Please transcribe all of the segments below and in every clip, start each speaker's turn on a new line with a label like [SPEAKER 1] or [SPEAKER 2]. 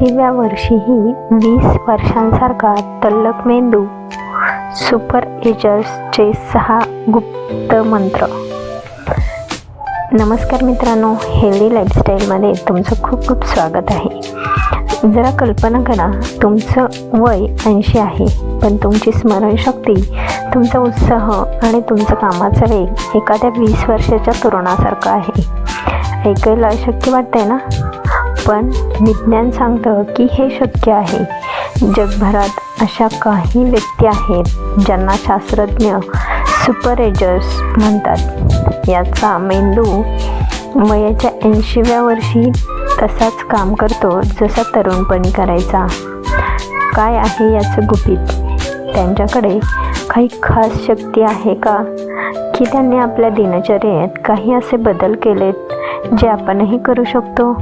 [SPEAKER 1] 80व्या वर्षीही 20 वर्षांसारखा तल्लख मेंदू. सुपर एजर्सचे 6 गुप्त मंत्र. नमस्कार मित्रांनो, हेल्दी लाईफस्टाईलमध्ये तुमचं खूप खूप स्वागत आहे. जरा कल्पना करा, तुमचं वय 80 आहे, पण तुमची स्मरणशक्ती, तुमचा उत्साह आणि तुमचा कामाचा वेग एखाद्या 20 वर्षाच्या तरुणासारखा आहे. ऐकायला अशक्य वाटतंय ना? पण विज्ञान सांगतं की हे शक्य आहे. जगभरात अशा काही व्यक्ती आहेत ज्यांना शास्त्रज्ञ सुपर एजर्स म्हणतात. याचा मेंदू वयाच्या 80व्या वर्षी तसाच काम करतो जसा तरुणपणी करायचा. काय आहे याचं गुपित? त्यांच्याकडे काही खास शक्ती आहे का, की त्यांनी आपल्या दिनचर्येत काही असे बदल केलेत जे आपणही करू शकतो?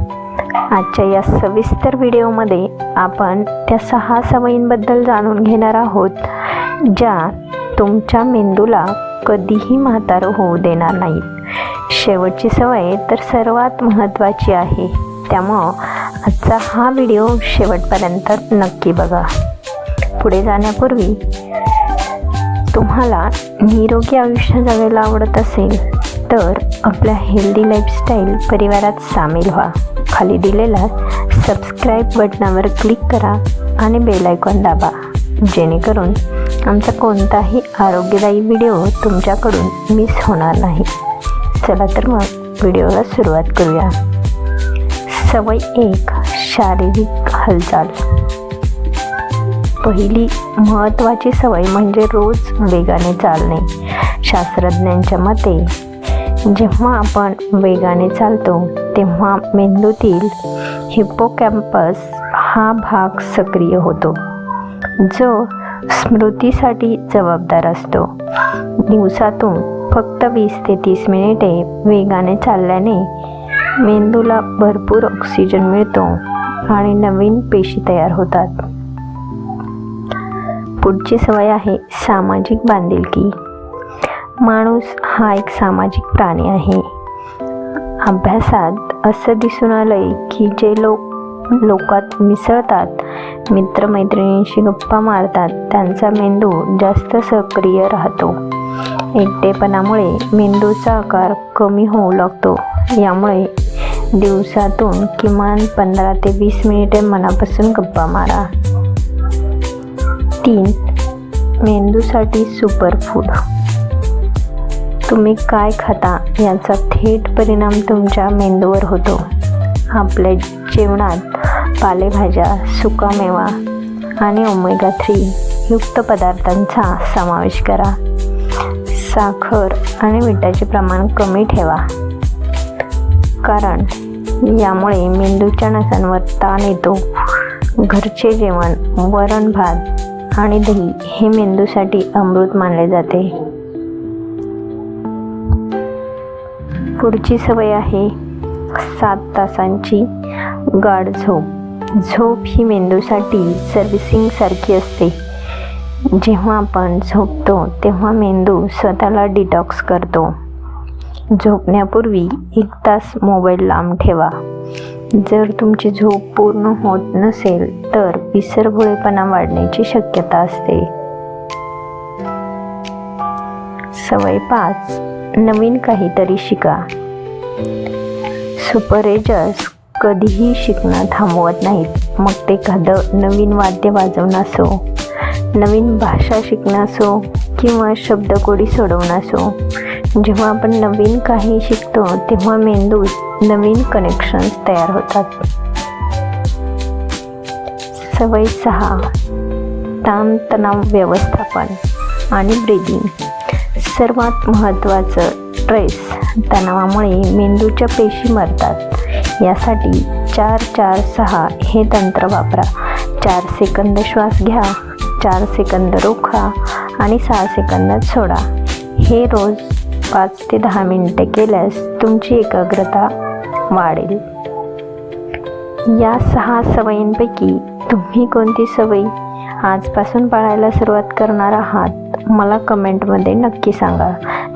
[SPEAKER 1] आजच्या या सविस्तर व्हिडिओमध्ये आपण त्या 6 सवयींबद्दल जाणून घेणार आहोत, ज्या तुमच्या मेंदूला कधीही म्हातारं होऊ देणार नाहीत. शेवटची सवय तर सर्वात महत्त्वाची आहे, त्यामुळं आजचा हा व्हिडिओ शेवटपर्यंत नक्की बघा. पुढे जाण्यापूर्वी तुम्हाला निरोगी आयुष्य जगायला आवडत असेल तर आपल्या हेल्दी लाईफस्टाईल परिवारात सामील व्हा. खाली दिलेल्या सबस्क्राईब बटनावर क्लिक करा आणि बेल आयकॉन दाबा, जेणेकरून आमचा कोणताही आरोग्यदायी व्हिडिओ तुमच्याकडून मिस होणार नाही. चला तर मग व्हिडिओला सुरुवात करूया. सवय 1. शारीरिक हालचाल. पहिली महत्त्वाची सवय म्हणजे रोज वेगाने चालणे. शास्त्रज्ञांच्या मते जेव्हा आपण वेगाने चालतो तेव्हा मेंदूतील हिप्पोकॅम्पस हा भाग सक्रिय होतो, जो स्मृतीसाठी जबाबदार असतो. दिवसातून फक्त 20 ते 30 मिनिटे वेगाने चालल्याने मेंदूला भरपूर ऑक्सिजन मिळतो आणि नवीन पेशी तयार होतात. पुढची सवय आहे सामाजिक बांधिलकी. माणूस हा एक सामाजिक प्राणी आहे. अभ्यासात असं दिसून आलंय की जे लोकात मिसळतात, मित्रमैत्रिणींशी गप्पा मारतात, त्यांचा मेंदू जास्त सक्रिय राहतो. एकटेपणामुळे मेंदूचा आकार कमी होऊ लागतो. यामुळे दिवसातून किमान 15 ते 20 मिनिटे मनापासून गप्पा मारा. 3. मेंदूसाठी सुपरफूड. तुम्ही काय खाता याचा थेट परिणाम तुमच्या मेंदूवर होतो. आपल्या जेवणात पालेभाज्या, सुकामेवा आणि ओमेगा 3 युक्त पदार्थांचा समावेश करा. साखर आणि मिठाचे प्रमाण कमी ठेवा, कारण यामुळे मेंदूच्या नसांवर ताण येतो. घरचे जेवण, वरण भात आणि दही हे मेंदूसाठी अमृत मानले जाते. पुढची सवय आहे 7 तासांची गाढ झोप. झोप ही मेंदूसाठी सर्व्हिसिंग सारखी असते. जेव्हा आपण झोपतो तेव्हा मेंदू स्वतःला डिटॉक्स करतो. झोपण्यापूर्वी 1 तास मोबाईल लांब ठेवा. जर तुमची झोप पूर्ण होत नसेल तर विसरभोळेपणा वाढण्याची शक्यता असते. सवय 5. नवीन काहीतरी शिका. सुपर एजर्स कधीही शिकणं थांबवत नाहीत. मग ते एखादं नवीन वाद्य वाजवणं असो, नवीन भाषा शिकणं असो किंवा शब्दकोडी सोडवणं असो. जेव्हा आपण नवीन काही शिकतो तेव्हा मेंदूत नवीन कनेक्शन्स तयार होतात. सवय 6. ताणतणाव व्यवस्थापन आणि ब्रीदिंग. सर्वात महत्त्वाचं, स्ट्रेस तणावामुळे मेंदूच्या पेशी मरतात. यासाठी 4-4-6 हे तंत्र वापरा. 4 सेकंद श्वास घ्या, 4 सेकंद रोखा आणि 6 सेकंदात सोडा. हे रोज 5 ते 10 मिनिटे केल्यास तुमची एकाग्रता वाढेल. या 6 सवयींपैकी तुम्ही कोणती सवयी आजपासून पाळायला सुरुवात करणार आहात? मला कमेंटमध्ये नक्की सांगा.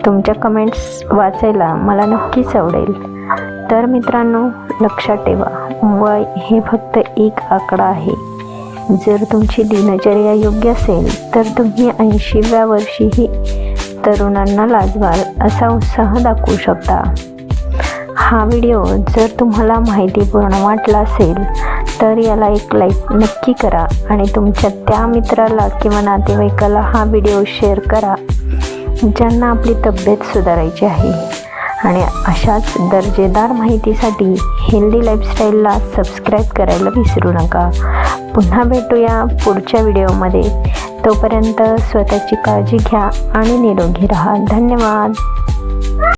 [SPEAKER 1] तुमच्या कमेंट्स वाचायला मला नक्कीच आवडेल. तर मित्रांनो, लक्षात ठेवा, वय हे फक्त एक आकडा आहे. जर तुमची दिनचर्या योग्य असेल तर तुम्ही 80व्या वर्षीही तरुणांना लाजवाल असा उत्साह दाखवू शकता. हा व्हिडिओ जर तुम्हाला माहितीपूर्ण वाटला असेल तर याला एक लाईक नक्की करा आणि तुमच्या त्या मित्राला किंवा नातेवाईकाला हा व्हिडिओ शेअर करा ज्यांना आपली तब्येत सुधारायची आहे. आणि अशाच दर्जेदार माहितीसाठी हेल्दी लाईफस्टाईलला सबस्क्राईब करायला विसरू नका. पुन्हा भेटूया पुढच्या व्हिडिओमध्ये. तोपर्यंत स्वतःची काळजी घ्या आणि निरोगी राहा. धन्यवाद.